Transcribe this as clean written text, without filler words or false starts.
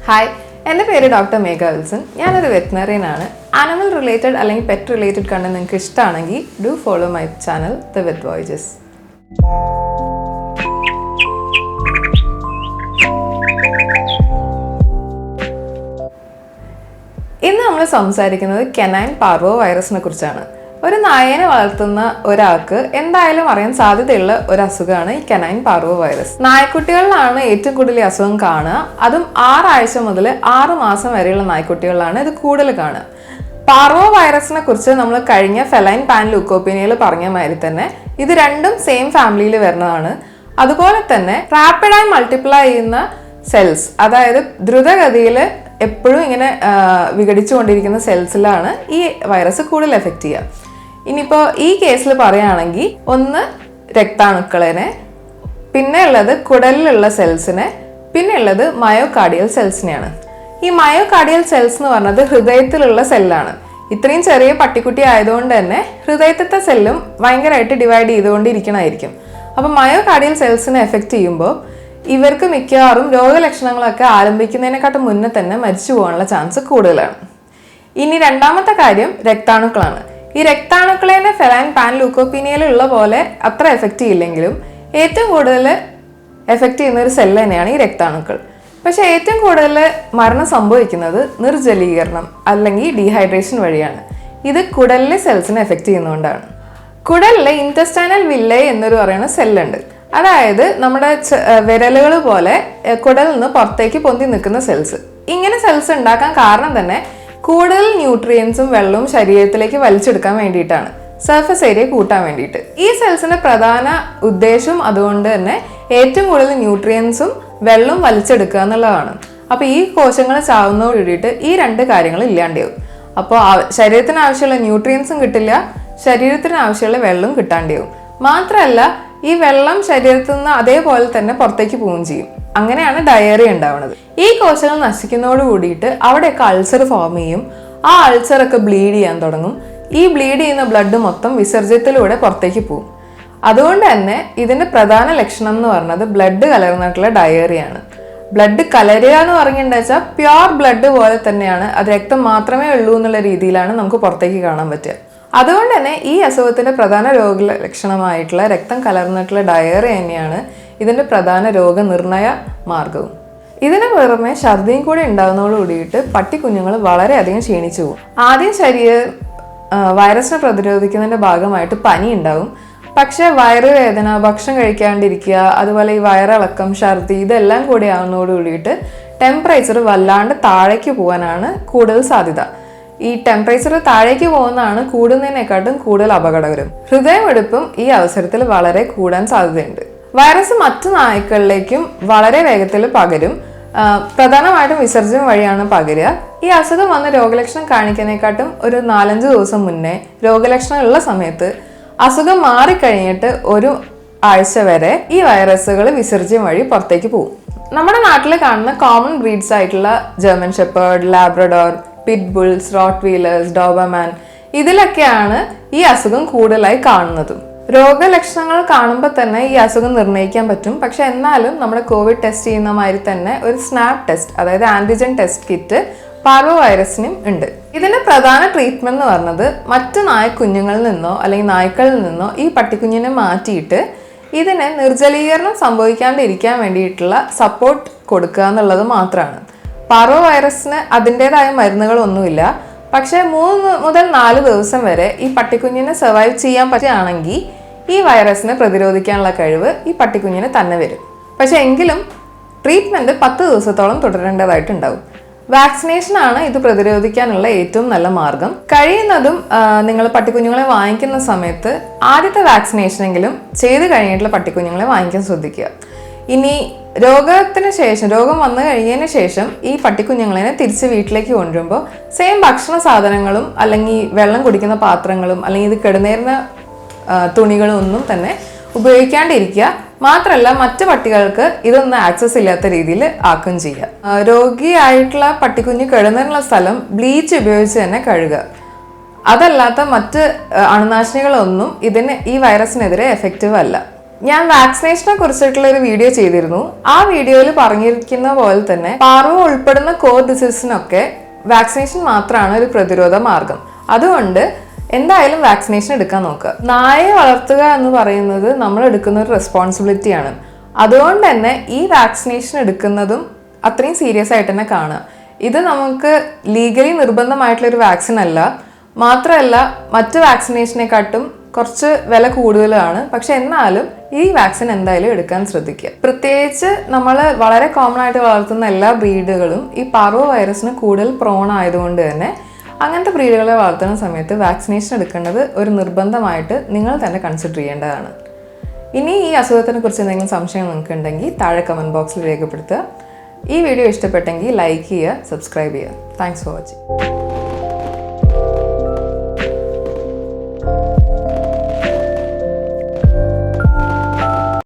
Hi, എൻ്റെ പേര് doctor Megha Wilson. ഞാനൊരു വെറ്റിനറിയനാണ്. ആനിമൽ റിലേറ്റഡ് അല്ലെങ്കിൽ പെറ്റ് റിലേറ്റഡ് കണ്ടന്റ് നിങ്ങൾക്ക് ഇഷ്ടമാണെങ്കിൽ do follow my channel the vet voyages. ഇന്ന് നമ്മൾ സംസാരിക്കുന്നത് കെനൈൻ പാർവോ വൈറസിനെ കുറിച്ചാണ്. ഒരു നായേനെ വളർത്തുന്ന ഒരാൾക്ക് എന്തായാലും അറിയാൻ സാധ്യതയുള്ള ഒരു അസുഖമാണ് ഈ കെനൈൻ പാർവോ വൈറസ്. നായ്ക്കുട്ടികളിലാണ് ഏറ്റവും കൂടുതൽ ഈ അസുഖം കാണുക. അതും 6 ആഴ്ച മുതൽ 6 മാസം വരെയുള്ള നായ്ക്കുട്ടികളിലാണ് ഇത് കൂടുതൽ കാണുക. പാർവോ വൈറസിനെ കുറിച്ച് നമ്മൾ കഴിഞ്ഞ ഫെലൈൻ പാൻ ലൂക്കോപീനിയയിൽ പറഞ്ഞ മാതിരി തന്നെ ഇത് രണ്ടും സെയിം ഫാമിലിയിൽ വരുന്നതാണ്. അതുപോലെ തന്നെ റാപ്പിഡായി മൾട്ടിപ്ലൈ ചെയ്യുന്ന സെൽസ്, അതായത് ദ്രുതഗതിയിൽ എപ്പോഴും ഇങ്ങനെ വിഘടിച്ചുകൊണ്ടിരിക്കുന്ന സെൽസിലാണ് ഈ വൈറസ് കൂടുതൽ എഫക്റ്റ് ചെയ്യുക. ഇനിയിപ്പോൾ ഈ കേസിൽ പറയുകയാണെങ്കിൽ ഒന്ന് രക്താണുക്കളെ, പിന്നെ ഉള്ളത് കുടലിലുള്ള സെൽസിനെ, പിന്നെ ഉള്ളത് മയോകാർഡിയൽ സെൽസിനെയാണ്. ഈ മയോകാർഡിയൽ സെൽസ് എന്ന് പറഞ്ഞത് ഹൃദയത്തിലുള്ള സെല്ലാണ്. ഇത്രയും ചെറിയ പട്ടിക്കുട്ടി ആയതുകൊണ്ട് തന്നെ ഹൃദയത്തിലത്തെ സെല്ലും ഭയങ്കരമായിട്ട് ഡിവൈഡ് ചെയ്തുകൊണ്ടിരിക്കണമായിരിക്കും. അപ്പം മയോകാർഡിയൽ സെൽസിനെ എഫക്റ്റ് ചെയ്യുമ്പോൾ ഇവർക്ക് മിക്കവാറും രോഗലക്ഷണങ്ങളൊക്കെ ആരംഭിക്കുന്നതിനെക്കാട്ടും മുന്നേ തന്നെ മരിച്ചു പോകാനുള്ള ചാൻസ് കൂടുതലാണ്. ഇനി രണ്ടാമത്തെ കാര്യം രക്താണുക്കളാണ്. ഈ രക്താണുക്കളെ ഫെലൈൻ പാൻ ലൂക്കോപീനിയയിലുള്ള പോലെ അത്ര എഫക്റ്റ് ചെയ്യില്ലെങ്കിലും ഏറ്റവും കൂടുതൽ എഫക്റ്റ് ചെയ്യുന്ന ഒരു സെല്ല് തന്നെയാണ് ഈ രക്താണുക്കൾ. പക്ഷേ ഏറ്റവും കൂടുതൽ മരണം സംഭവിക്കുന്നത് നിർജ്ജലീകരണം അല്ലെങ്കിൽ ഡീഹൈഡ്രേഷൻ വഴിയാണ്. ഇത് കുടലിലെ സെൽസിനെ എഫക്റ്റ് ചെയ്യുന്നതുകൊണ്ടാണ്. കുടലിലെ ഇൻറ്റസ്റ്റൈനൽ വില്ലേ എന്നൊരു പറയുന്ന സെല്ലുണ്ട്. അതായത് നമ്മുടെ വിരലുകൾ പോലെ കുടലിൽ നിന്ന് പുറത്തേക്ക് പൊന്തി നിൽക്കുന്ന സെൽസ്. ഇങ്ങനെ സെൽസ് ഉണ്ടാക്കാൻ കാരണം തന്നെ കൂടുതൽ ന്യൂട്രിയൻസും വെള്ളവും ശരീരത്തിലേക്ക് വലിച്ചെടുക്കാൻ വേണ്ടിയിട്ടാണ്, സർഫസ് ഏരിയ കൂട്ടാൻ വേണ്ടിയിട്ട്. ഈ സെൽസിന്റെ പ്രധാന ഉദ്ദേശം അതുകൊണ്ട് തന്നെ ഏറ്റവും കൂടുതൽ ന്യൂട്രിയൻസും വെള്ളവും വലിച്ചെടുക്കുക എന്നുള്ളതാണ്. അപ്പോൾ ഈ കോശങ്ങൾ ചാവുന്നതോട് കൂടിയിട്ട് ഈ 2 കാര്യങ്ങൾ ഇല്ലാണ്ടാവും. അപ്പോൾ ശരീരത്തിന് ആവശ്യമുള്ള ന്യൂട്രിയൻസും കിട്ടില്ല, ശരീരത്തിന് ആവശ്യമുള്ള വെള്ളവും കിട്ടാണ്ടാവും. മാത്രമല്ല ഈ വെള്ളം ശരീരത്തിൽ നിന്ന് അതേപോലെ തന്നെ പുറത്തേക്ക് പോവുകയും ചെയ്യും. അങ്ങനെയാണ് ഡയറിയ ഉണ്ടാവുന്നത്. ഈ കോശങ്ങൾ നശിക്കുന്നതോട് കൂടിയിട്ട് അവിടെയൊക്കെ അൾസർ ഫോം ചെയ്യും. ആ അൾസറൊക്കെ ബ്ലീഡ് ചെയ്യാൻ തുടങ്ങും. ഈ ബ്ലീഡ് ചെയ്യുന്ന ബ്ലഡ് മൊത്തം വിസർജ്യത്തിലൂടെ പുറത്തേക്ക് പോകും. അതുകൊണ്ട് തന്നെ ഇതിന്റെ പ്രധാന ലക്ഷണം എന്ന് പറയുന്നത് ബ്ലഡ് കലർന്നിട്ടുള്ള ഡയറിയാണ്. ബ്ലഡ് കലരുക എന്ന് പറഞ്ഞിട്ടുണ്ടെന്ന് വെച്ചാൽ പ്യുവർ ബ്ലഡ് പോലെ തന്നെയാണ്, അത് രക്തം മാത്രമേ ഉള്ളൂ എന്നുള്ള രീതിയിലാണ് നമുക്ക് പുറത്തേക്ക് കാണാൻ പറ്റുക. അതുകൊണ്ട് തന്നെ ഈ അസുഖത്തിന്റെ പ്രധാന രോഗലക്ഷണമായിട്ടുള്ള രക്തം കലർന്നിട്ടുള്ള ഡയറിയ തന്നെയാണ് ഇതിന്റെ പ്രധാന രോഗനിർണയ മാർഗവും. ഇതിന് പുറമെ ഛർദിയും കൂടി ഉണ്ടാകുന്നതോട് കൂടിയിട്ട് പട്ടിക്കുഞ്ഞുങ്ങൾ വളരെയധികം ക്ഷീണിച്ചു പോകും. ആദ്യം ശരീരം വൈറസിനെ പ്രതിരോധിക്കുന്നതിന്റെ ഭാഗമായിട്ട് പനി ഉണ്ടാവും. പക്ഷെ വയറുവേദന, ഭക്ഷണം കഴിക്കാണ്ടിരിക്കുക, അതുപോലെ ഈ വയറിളക്കം, ഛർദി ഇതെല്ലാം കൂടി ആവുന്നതോട് കൂടിയിട്ട് ടെമ്പറേച്ചർ വല്ലാണ്ട് താഴേക്ക് പോകാനാണ് കൂടുതൽ സാധ്യത. ഈ ടെമ്പറേച്ചർ താഴേക്ക് പോകുന്നതാണ് കൂടുന്നതിനെക്കാട്ടും കൂടുതൽ അപകടകരം. ഹൃദയമെടുപ്പും ഈ അവസരത്തിൽ വളരെ കൂടാൻ സാധ്യതയുണ്ട്. വൈറസ് മറ്റു നായ്ക്കളിലേക്കും വളരെ വേഗത്തിൽ പകരും. പ്രധാനമായിട്ടും വിസർജനം വഴിയാണ് പകരുക. ഈ അസുഖം വന്ന് രോഗലക്ഷണം കാണിക്കുന്നതിനെക്കാട്ടും ഒരു 4-5 ദിവസം മുന്നേ രോഗലക്ഷണം ഉള്ള സമയത്ത് അസുഖം മാറിക്കഴിഞ്ഞിട്ട് 1 ആഴ്ച വരെ ഈ വൈറസുകൾ വിസർജ്യം വഴി പുറത്തേക്ക് പോകും. നമ്മുടെ നാട്ടിൽ കാണുന്ന കോമൺ ബ്രീഡ്സ് ആയിട്ടുള്ള ജർമ്മൻ ഷെപ്പേർഡ്, ലാബ്രഡോർ, പിറ്റ്ബുൾസ്, റോട്ട്വീലേഴ്സ്, ഡോബർമാൻ ഇതിലൊക്കെയാണ് ഈ അസുഖം കൂടുതലായി കാണുന്നതും. രോഗലക്ഷണങ്ങൾ കാണുമ്പോൾ തന്നെ ഈ അസുഖം നിർണ്ണയിക്കാൻ പറ്റും. പക്ഷെ എന്നാലും നമ്മുടെ കോവിഡ് ടെസ്റ്റ് ചെയ്യുന്ന മാതിരി തന്നെ ഒരു സ്നാപ്പ് ടെസ്റ്റ്, അതായത് ആന്റിജൻ ടെസ്റ്റ് കിറ്റ് പാർവോ വൈറസിനും ഉണ്ട്. ഇതിന്റെ പ്രധാന ട്രീറ്റ്മെന്റ് എന്ന് പറഞ്ഞത് മറ്റു നായ്ക്കുഞ്ഞുങ്ങളിൽ നിന്നോ അല്ലെങ്കിൽ നായ്ക്കളിൽ നിന്നോ ഈ പട്ടിക്കുഞ്ഞിനെ മാറ്റിയിട്ട് ഇതിനെ നിർജ്ജലീകരണം സംഭവിക്കാണ്ടിരിക്കാൻ വേണ്ടിയിട്ടുള്ള സപ്പോർട്ട് കൊടുക്കുക എന്നുള്ളത് മാത്രമാണ്. പാർവോ വൈറസിന് അതിൻ്റെതായ മരുന്നുകളൊന്നുമില്ല. പക്ഷെ 3 മുതൽ 4 ദിവസം വരെ ഈ പട്ടിക്കുഞ്ഞിനെ സർവൈവ് ചെയ്യാൻ പറ്റുകയാണെങ്കിൽ ഈ വൈറസിനെ പ്രതിരോധിക്കാനുള്ള കഴിവ് ഈ പട്ടിക്കുഞ്ഞിന് തന്നെ വരും. പക്ഷെ എങ്കിലും ട്രീറ്റ്മെൻറ്റ് 10 ദിവസത്തോളം തുടരേണ്ടതായിട്ടുണ്ടാവും. വാക്സിനേഷനാണ് ഇത് പ്രതിരോധിക്കാനുള്ള ഏറ്റവും നല്ല മാർഗം. കഴിയുന്നതും നിങ്ങൾ പട്ടിക്കുഞ്ഞുങ്ങളെ വാങ്ങിക്കുന്ന സമയത്ത് ആദ്യത്തെ വാക്സിനേഷനെങ്കിലും ചെയ്ത് കഴിഞ്ഞിട്ടുള്ള പട്ടിക്കുഞ്ഞുങ്ങളെ വാങ്ങിക്കാൻ ശ്രദ്ധിക്കുക. ഇനി രോഗത്തിന് ശേഷം, രോഗം വന്നു കഴിഞ്ഞതിന് ശേഷം ഈ പട്ടിക്കുഞ്ഞുങ്ങളെ തിരിച്ച് വീട്ടിലേക്ക് കൊണ്ടുവരുമ്പോൾ സെയിം ഭക്ഷണ സാധനങ്ങളും അല്ലെങ്കിൽ വെള്ളം കുടിക്കുന്ന പാത്രങ്ങളും അല്ലെങ്കിൽ ഇത് കിടന്നേരുന്ന തുണികളും ഒന്നും തന്നെ ഉപയോഗിക്കാണ്ടിരിക്കുക. മാത്രമല്ല മറ്റു പട്ടികൾക്ക് ഇതൊന്നും ആക്സസ് ഇല്ലാത്ത രീതിയിൽ ആക്കുകയും ചെയ്യുക. രോഗിയായിട്ടുള്ള പട്ടിക്കുഞ്ഞ് കിടന്നിരുന്ന സ്ഥലം ബ്ലീച്ച് ഉപയോഗിച്ച് തന്നെ കഴുകുക. അതല്ലാത്ത മറ്റ് അണുനാശിനികളൊന്നും ഈ വൈറസിനെതിരെ എഫക്റ്റീവ് അല്ല. ഞാൻ വാക്സിനേഷനെ കുറിച്ചിട്ടുള്ള ഒരു വീഡിയോ ചെയ്തിരുന്നു. ആ വീഡിയോയിൽ പറഞ്ഞിരിക്കുന്ന പോലെ തന്നെ പാർവോ ഉൾപ്പെടുന്ന കോർ ഡിസീസിനൊക്കെ വാക്സിനേഷൻ മാത്രമാണ് ഒരു പ്രതിരോധ മാർഗം. അതുകൊണ്ട് എന്തായാലും വാക്സിനേഷൻ എടുക്കാൻ നോക്കുക. നായയെ വളർത്തുക എന്ന് പറയുന്നത് നമ്മൾ എടുക്കുന്ന ഒരു റെസ്പോൺസിബിലിറ്റിയാണ്. അതുകൊണ്ട് തന്നെ ഈ വാക്സിനേഷൻ എടുക്കുന്നതും അത്രയും സീരിയസ് ആയിട്ട് തന്നെ കാണുക. ഇത് നമുക്ക് ലീഗലി നിർബന്ധമായിട്ടുള്ളൊരു വാക്സിൻ അല്ല. മാത്രമല്ല മറ്റ് വാക്സിനേഷനെക്കാട്ടും കുറച്ച് വില കൂടുതലാണ്. പക്ഷെ എന്നാലും ഈ വാക്സിൻ എന്തായാലും എടുക്കാൻ ശ്രദ്ധിക്കുക. പ്രത്യേകിച്ച് നമ്മൾ വളരെ കോമൺ ആയിട്ട് വളർത്തുന്ന എല്ലാ ബ്രീഡുകളും ഈ പാർവോ വൈറസിന് കൂടുതൽ പ്രോൺ ആയതുകൊണ്ട് തന്നെ അങ്ങനത്തെ ബ്രീഡുകളെ വളർത്തുന്ന സമയത്ത് വാക്സിനേഷൻ എടുക്കേണ്ടത് ഒരു നിർബന്ധമായിട്ട് നിങ്ങൾ തന്നെ കൺസിഡർ ചെയ്യേണ്ടതാണ്. ഇനി ഈ അസുഖത്തിനെ കുറിച്ച് എന്തെങ്കിലും സംശയം നിങ്ങൾക്ക് ഉണ്ടെങ്കിൽ താഴെ കമൻറ്റ് ബോക്സിൽ രേഖപ്പെടുത്തുക. ഈ വീഡിയോ ഇഷ്ടപ്പെട്ടെങ്കിൽ ലൈക്ക് ചെയ്യുക, സബ്സ്ക്രൈബ് ചെയ്യുക. Thanks for watching.